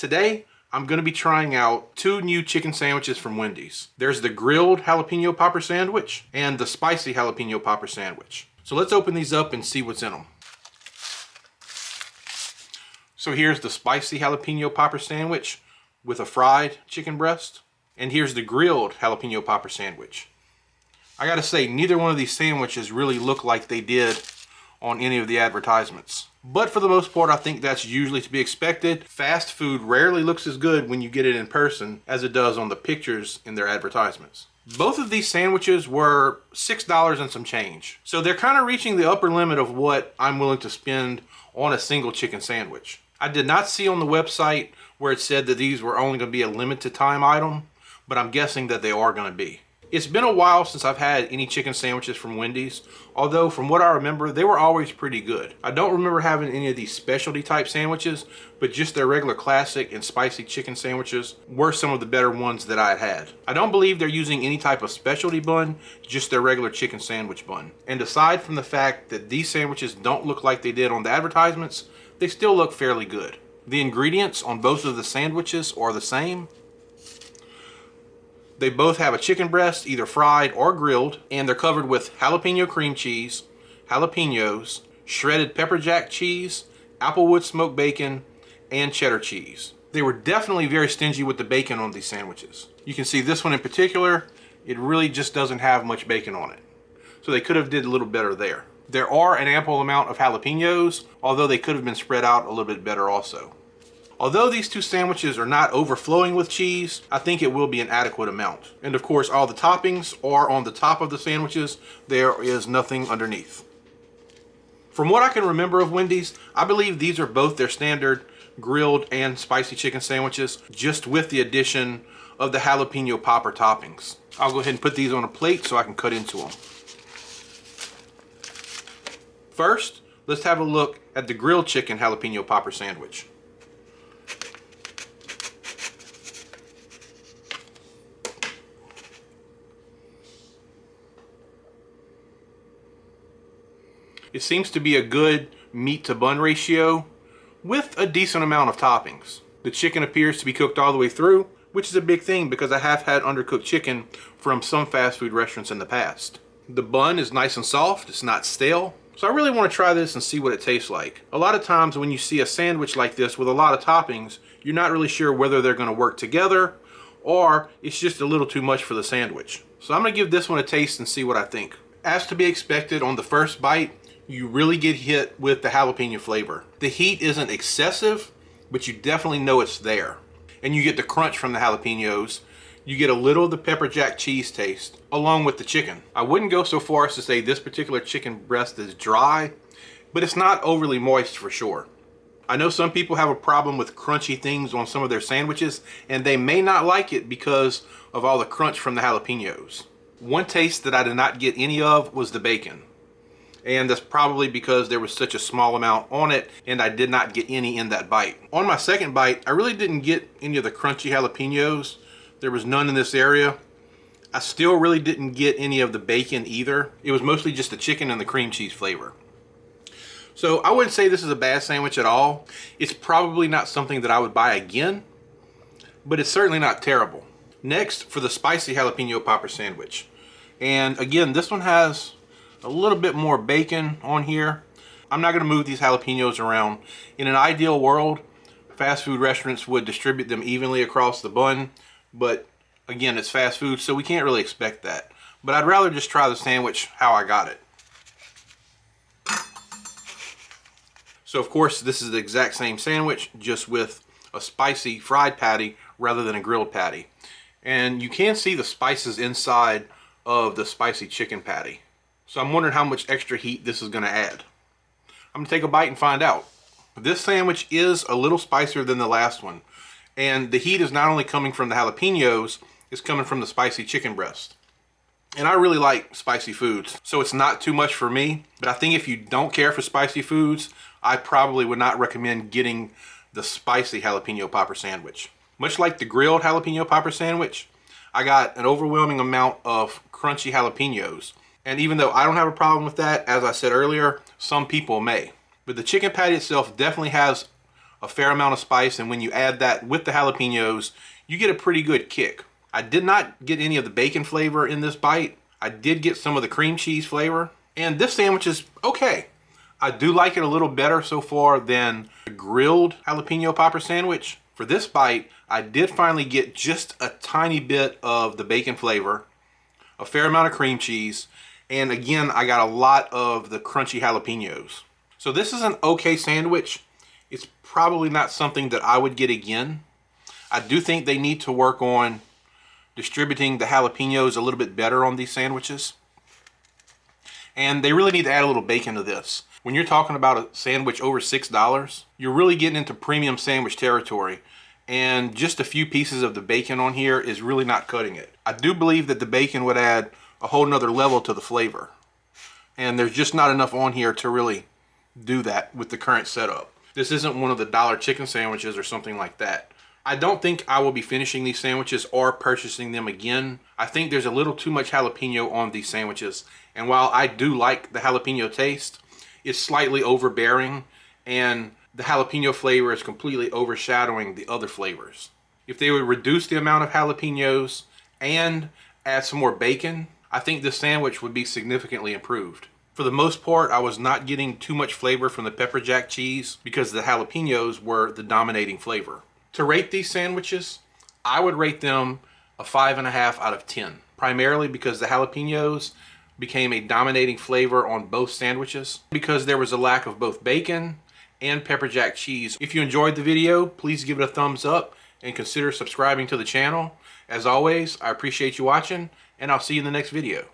Today, I'm going to be trying out two new chicken sandwiches from Wendy's. There's the grilled jalapeno popper sandwich and the spicy jalapeno popper sandwich. So let's open these up and see what's in them. So here's the spicy jalapeno popper sandwich with a fried chicken breast. And here's the grilled jalapeno popper sandwich. I gotta say, neither one of these sandwiches really look like they did on any of the advertisements. But for the most part, I think that's usually to be expected. Fast food rarely looks as good when you get it in person as it does on the pictures in their advertisements. Both of these sandwiches were $6 and some change. So they're kind of reaching the upper limit of what I'm willing to spend on a single chicken sandwich. I did not see on the website where it said that these were only going to be a limited time item, but I'm guessing that they are going to be. It's been a while since I've had any chicken sandwiches from Wendy's, although from what I remember, they were always pretty good. I don't remember having any of these specialty type sandwiches, but just their regular classic and spicy chicken sandwiches were some of the better ones that I had. I don't believe they're using any type of specialty bun, just their regular chicken sandwich bun. And aside from the fact that these sandwiches don't look like they did on the advertisements, they still look fairly good. The ingredients on both of the sandwiches are the same. They both have a chicken breast, either fried or grilled, and they're covered with jalapeno cream cheese, jalapenos, shredded pepper jack cheese, applewood smoked bacon, and cheddar cheese. They were definitely very stingy with the bacon on these sandwiches. You can see this one in particular, it really just doesn't have much bacon on it. So they could have did a little better there. There are an ample amount of jalapenos, although they could have been spread out a little bit better also. Although these two sandwiches are not overflowing with cheese, I think it will be an adequate amount. And of course, all the toppings are on the top of the sandwiches. There is nothing underneath. From what I can remember of Wendy's, I believe these are both their standard grilled and spicy chicken sandwiches, just with the addition of the jalapeno popper toppings. I'll go ahead and put these on a plate so I can cut into them. First, let's have a look at the grilled chicken jalapeno popper sandwich. It seems to be a good meat to bun ratio with a decent amount of toppings. The chicken appears to be cooked all the way through, which is a big thing because I have had undercooked chicken from some fast food restaurants in the past. The bun is nice and soft, it's not stale. So I really want to try this and see what it tastes like. A lot of times when you see a sandwich like this with a lot of toppings, you're not really sure whether they're going to work together or it's just a little too much for the sandwich. So I'm going to give this one a taste and see what I think. As to be expected, on the first bite, you really get hit with the jalapeno flavor. The heat isn't excessive, but you definitely know it's there. And you get the crunch from the jalapenos. You get a little of the pepper jack cheese taste, along with the chicken. I wouldn't go so far as to say this particular chicken breast is dry, but it's not overly moist for sure. I know some people have a problem with crunchy things on some of their sandwiches, and they may not like it because of all the crunch from the jalapenos. One taste that I did not get any of was the bacon. And that's probably because there was such a small amount on it and I did not get any in that bite. On my second bite, I really didn't get any of the crunchy jalapenos. There was none in this area. I still really didn't get any of the bacon either. It was mostly just the chicken and the cream cheese flavor. So I wouldn't say this is a bad sandwich at all. It's probably not something that I would buy again, but it's certainly not terrible. Next, for the spicy jalapeno popper sandwich. And again, this one has a little bit more bacon on here. I'm not going to move these jalapenos around. In an ideal world, fast food restaurants would distribute them evenly across the bun, but again, it's fast food, so we can't really expect that. But I'd rather just try the sandwich how I got it. So of course, this is the exact same sandwich, just with a spicy fried patty rather than a grilled patty. And you can see the spices inside of the spicy chicken patty. So I'm wondering how much extra heat this is going to add. I'm going to take a bite and find out. This sandwich is a little spicier than the last one. And the heat is not only coming from the jalapenos, it's coming from the spicy chicken breast. And I really like spicy foods, so it's not too much for me. But I think if you don't care for spicy foods, I probably would not recommend getting the spicy jalapeno popper sandwich. Much like the grilled jalapeno popper sandwich, I got an overwhelming amount of crunchy jalapenos. And even though I don't have a problem with that, as I said earlier, some people may. But the chicken patty itself definitely has a fair amount of spice, and when you add that with the jalapenos, you get a pretty good kick. I did not get any of the bacon flavor in this bite. I did get some of the cream cheese flavor, and this sandwich is okay. I do like it a little better so far than the grilled jalapeno popper sandwich. For this bite, I did finally get just a tiny bit of the bacon flavor, a fair amount of cream cheese, and again, I got a lot of the crunchy jalapenos. So this is an okay sandwich. It's probably not something that I would get again. I do think they need to work on distributing the jalapenos a little bit better on these sandwiches. And they really need to add a little bacon to this. When you're talking about a sandwich over $6, you're really getting into premium sandwich territory. And just a few pieces of the bacon on here is really not cutting it. I do believe that the bacon would add a whole nother level to the flavor. And there's just not enough on here to really do that with the current setup. This isn't one of the dollar chicken sandwiches or something like that. I don't think I will be finishing these sandwiches or purchasing them again. I think there's a little too much jalapeno on these sandwiches. And while I do like the jalapeno taste, it's slightly overbearing, and the jalapeno flavor is completely overshadowing the other flavors. If they would reduce the amount of jalapenos and add some more bacon, I think this sandwich would be significantly improved. For the most part, I was not getting too much flavor from the pepper jack cheese because the jalapenos were the dominating flavor. To rate these sandwiches, I would rate them a 5.5 out of 10, primarily because the jalapenos became a dominating flavor on both sandwiches, because there was a lack of both bacon and pepper jack cheese. If you enjoyed the video, please give it a thumbs up and consider subscribing to the channel. As always, I appreciate you watching, and I'll see you in the next video.